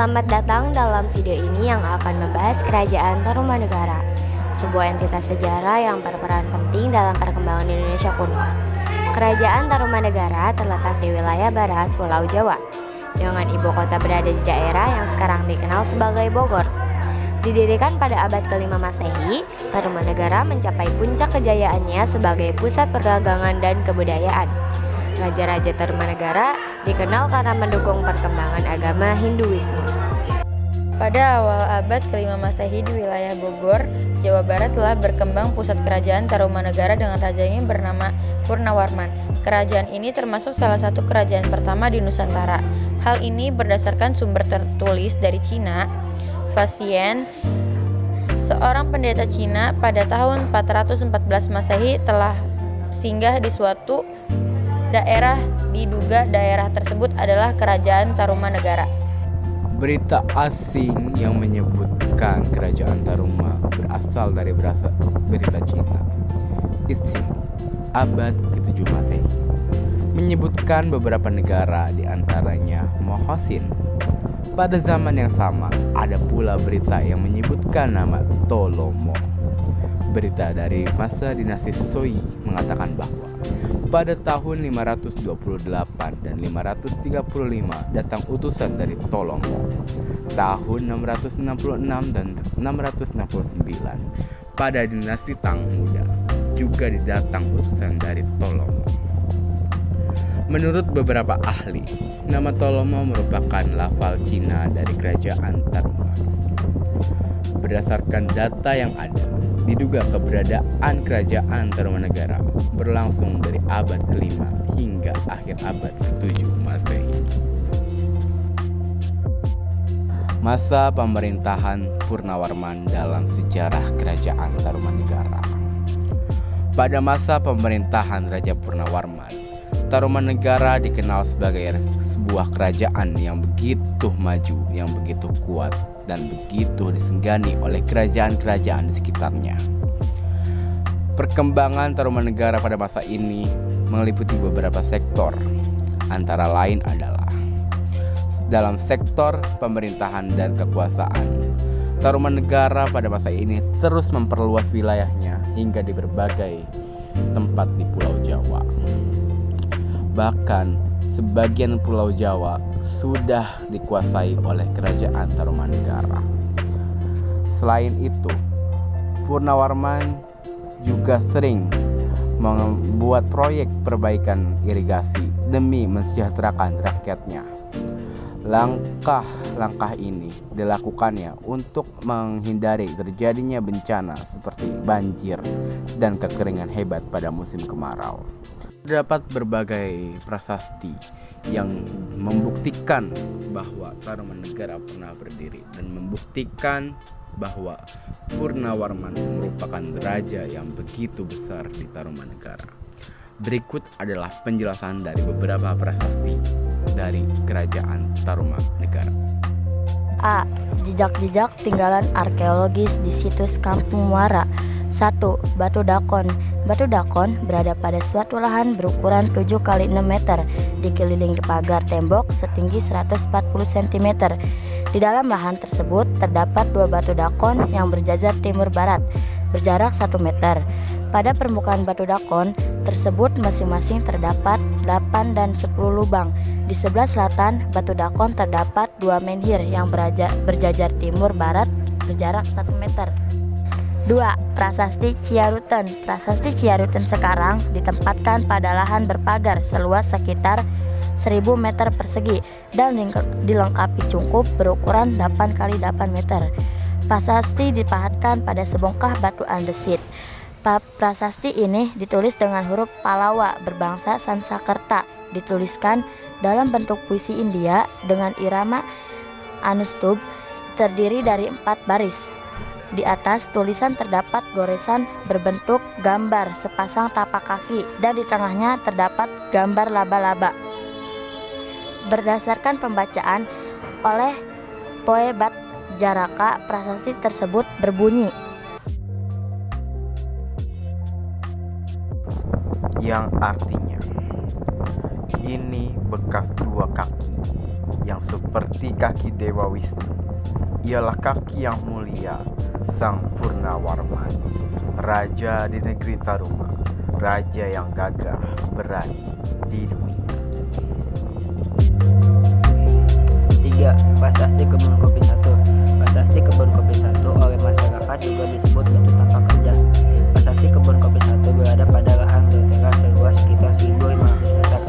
Selamat datang dalam video ini yang akan membahas Kerajaan Tarumanegara, sebuah entitas sejarah yang berperan penting dalam perkembangan Indonesia kuno. Kerajaan Tarumanegara terletak di wilayah barat Pulau Jawa, dengan ibu kota berada di daerah yang sekarang dikenal sebagai Bogor. Didirikan pada abad ke-5 Masehi, Tarumanegara mencapai puncak kejayaannya sebagai pusat perdagangan dan kebudayaan. Raja-raja Tarumanegara dikenal karena mendukung perkembangan agama Hinduisme. Pada awal abad ke-5 Masehi di wilayah Bogor, Jawa Barat telah berkembang pusat kerajaan Tarumanegara dengan rajanya bernama Purnawarman. Kerajaan ini termasuk salah satu kerajaan pertama di Nusantara. Hal ini berdasarkan sumber tertulis dari Cina. Fasien, seorang pendeta Cina pada tahun 414 Masehi telah singgah di suatu daerah, diduga daerah tersebut adalah Kerajaan Tarumanegara. Berita asing yang menyebutkan Kerajaan Taruma berasal dari berita Cina. Ising, abad ke-7 Masehi, menyebutkan beberapa negara, di antaranya Mohosin. Pada zaman yang sama, ada pula berita yang menyebutkan nama Tolomo. Berita dari masa dinasti Sui mengatakan bahwa pada tahun 528 dan 535 datang utusan dari Tolomo. Tahun 666 dan 669 pada dinasti Tang Muda juga didatang utusan dari Tolomo. Menurut beberapa ahli, nama Tolomo merupakan lafal Cina dari Kerajaan Taruma. Berdasarkan data yang ada, diduga keberadaan Kerajaan Tarumanegara berlangsung dari abad ke-5 hingga akhir abad ke-7 Masehi. Masa pemerintahan Purnawarman dalam sejarah Kerajaan Tarumanegara. Pada masa pemerintahan Raja Purnawarman, Tarumanegara dikenal sebagai sebuah kerajaan yang begitu maju, yang begitu kuat, dan begitu disenggani oleh kerajaan-kerajaan di sekitarnya. Perkembangan Tarumanegara pada masa ini meliputi beberapa sektor, antara lain adalah dalam sektor pemerintahan dan kekuasaan. Tarumanegara pada masa ini terus memperluas wilayahnya hingga di berbagai tempat di Pulau Jawa. Bahkan sebagian Pulau Jawa sudah dikuasai oleh Kerajaan Tarumanegara. Selain itu, Purnawarman juga sering membuat proyek perbaikan irigasi demi mensejahterakan rakyatnya. Langkah-langkah ini dilakukannya untuk menghindari terjadinya bencana seperti banjir dan kekeringan hebat pada musim kemarau. Terdapat berbagai prasasti yang membuktikan bahwa Tarumanegara pernah berdiri dan membuktikan bahwa Purnawarman merupakan raja yang begitu besar di Tarumanegara. Berikut adalah penjelasan dari beberapa prasasti dari Kerajaan Tarumanegara. A. Jejak-jejak tinggalan arkeologis di situs Kampung Muara. 1. Batu Dakon. Batu Dakon berada pada suatu lahan berukuran 7 x 6 meter, dikelilingi pagar tembok setinggi 140 cm. Di dalam lahan tersebut terdapat 2 batu dakon yang berjajar timur barat, berjarak 1 meter. Pada permukaan batu dakon tersebut masing-masing terdapat 8 dan 10 lubang. Di sebelah selatan batu dakon terdapat 2 menhir yang berjajar timur barat, berjarak 1 meter. 2. Prasasti Ciaruten. Prasasti Ciaruten sekarang ditempatkan pada lahan berpagar seluas sekitar 1000 meter persegi dan dilengkapi cungkup berukuran 8 x 8 meter. Prasasti dipahatkan pada sebongkah batu andesit. Prasasti ini ditulis dengan huruf Palawa berbangsa Sanskerta, dituliskan dalam bentuk puisi India dengan irama Anustub, terdiri dari 4 baris. Di atas tulisan terdapat goresan berbentuk gambar sepasang tapak kaki dan di tengahnya terdapat gambar laba-laba. Berdasarkan pembacaan oleh Poe Bat Jaraka, prasasti tersebut berbunyi, yang artinya ini bekas 2 kaki yang seperti kaki Dewa Wisnu. Ialah kaki yang mulia, Sang Purnawarman, raja di negeri Taruma, raja yang gagah berani di dunia. 3. Prasasti Kebun Kopi 1. Prasasti Kebun Kopi 1 oleh masyarakat juga disebut Batu Tanpa Kerja. Prasasti Kebun Kopi 1 berada pada lahan berteras seluas sekitar 1.500 meter.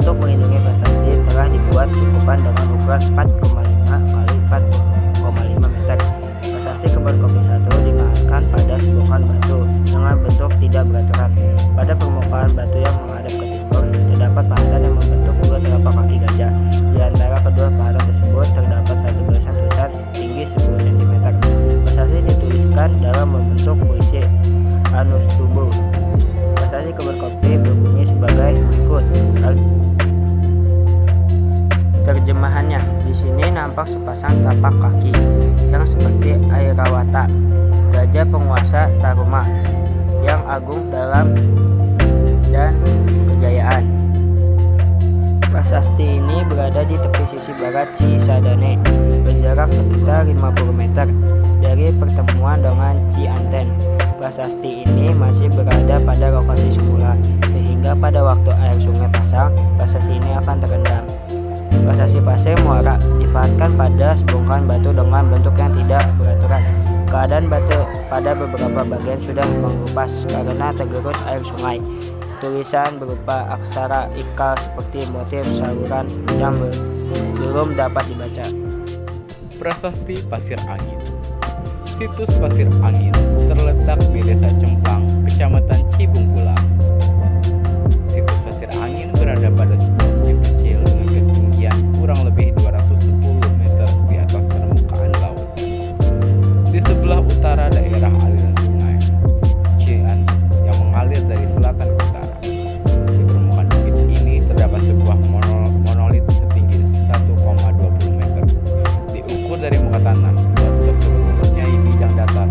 Untuk melindungi prasasti telah dibuat cukupan dengan ukuran 4,5 kali 4,5 meter. Prasasti Kebun Kopi 1 dipahatkan pada sebuah batu dengan bentuk tidak beraturan. Pada permukaan batu yang menghadap ke timur, terdapat pahatan yang membentuk dua telapak kaki gajah. Di antara kedua pahatan tersebut terdapat satu barisan tulisan setinggi 10 cm. Prasasti dituliskan dalam membentuk puisi Anustubo. Prasasti Kebun Kopi berbunyi sebagai berikut. Terjemahannya, di sini nampak sepasang tapak kaki yang seperti Airawata, gajah penguasa Taruma yang agung dalam dan kejayaan. Prasasti ini berada di tepi sisi barat Cisadane, berjarak sekitar 50 meter dari pertemuan dengan Cianten. Prasasti ini masih berada pada lokasi semula, sehingga pada waktu air sungai pasang, prasasti ini akan terendam. Prasasti Pasir Muara dipahatkan pada sebongkahan batu dengan bentuk yang tidak beraturan. Keadaan batu pada beberapa bagian sudah mengelupas karena tergerus air sungai. Tulisan berupa aksara ikal seperti motif saluran yang belum dapat dibaca. Prasasti Pasir Angin. Situs Pasir Angin terletak di Desa Cemplang, Kecamatan Cibung Pulang. Situs Pasir Angin berada pada sebuah bukit kecil dengan ketinggian kurang lebih 210 meter di atas permukaan laut. Di sebelah utara daerah aliran sungai Cian yang mengalir dari selatan ke utara. Di permukaan bukit ini terdapat sebuah monolit setinggi 1,20 meter. Diukur dari muka tanah, batu tersebut mempunyai bidang datar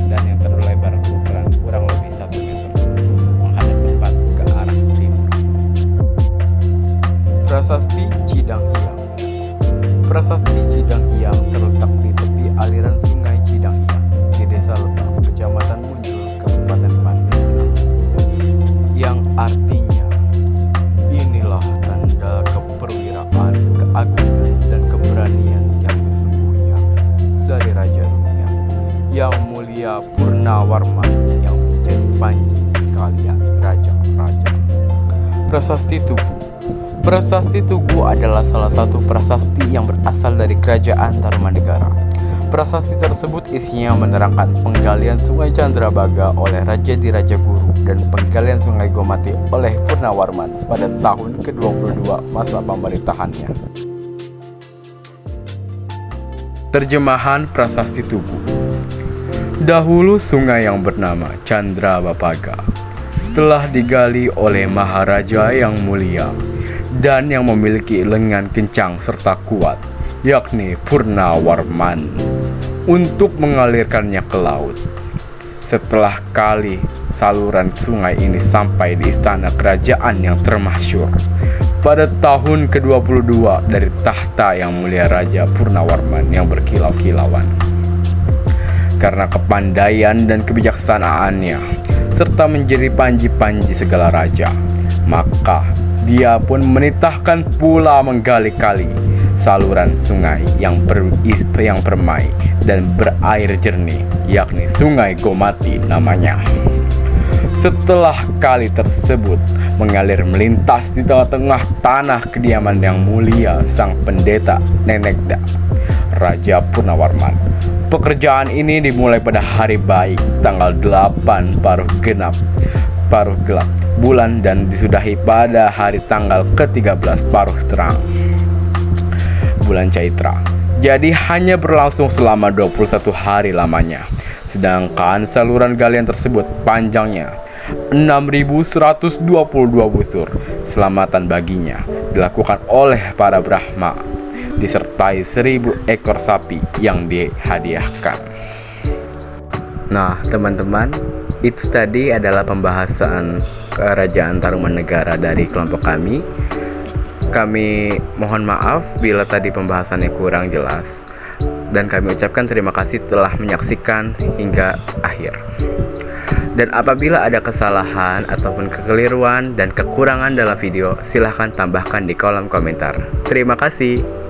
dan yang terlebar ukuran kurang lebih 1 meter, menghadap tepat ke arah timur. Prasasti Cidang Hiang. Prasasti Cidang Hiang terletak di tepi aliran sungai Cidang Hiang di Desa Lebak, Kecamatan Munjul, Kabupaten Pandeglang, yang artinya inilah tanda keperwiraan, keagungan, dan keberanian yang sesungguhnya dari Raja Dunia yang mulia Purnawarman yang menjadi panji sekalian raja-raja. Prasasti Tugu. Prasasti Tugu adalah salah satu prasasti yang berasal dari Kerajaan Tarumanegara. Prasasti tersebut isinya menerangkan penggalian Sungai Candrabaga oleh Raja Diraja Guru dan penggalian Sungai Gomati oleh Purnawarman pada tahun ke-22 masa pemerintahannya. Terjemahan Prasasti Tugu. Dahulu sungai yang bernama Candrabaga telah digali oleh Maharaja yang mulia dan yang memiliki lengan kencang serta kuat, yakni Purnawarman, untuk mengalirkannya ke laut. Setelah kali saluran sungai ini sampai di istana kerajaan yang termasyhur pada tahun ke-22 dari tahta yang mulia Raja Purnawarman yang berkilau-kilauan. Karena kepandaian dan kebijaksanaannya serta menjadi panji-panji segala raja, maka dia pun menitahkan pula menggali kali saluran sungai yang permai dan berair jernih, yakni Sungai Gomati namanya. Setelah kali tersebut mengalir melintas di tengah-tengah tanah kediaman yang mulia sang pendeta Nenekda, Raja Purnawarman. Pekerjaan ini dimulai pada hari baik tanggal 8 Paruh Gelap bulan dan disudahi pada hari tanggal ke-13 Paruh Terang bulan Caitra. Jadi hanya berlangsung selama 21 hari lamanya. Sedangkan saluran galian tersebut panjangnya 6.122 busur. Selamatan baginya dilakukan oleh para Brahma disertai 1.000 ekor sapi yang dihadiahkan. Nah, teman-teman, itu tadi adalah pembahasan Kerajaan Tarumanegara dari kelompok kami. Kami mohon maaf bila tadi pembahasannya kurang jelas, dan kami ucapkan terima kasih telah menyaksikan hingga akhir. Dan apabila ada kesalahan ataupun kekeliruan dan kekurangan dalam video, silahkan tambahkan di kolom komentar. Terima kasih.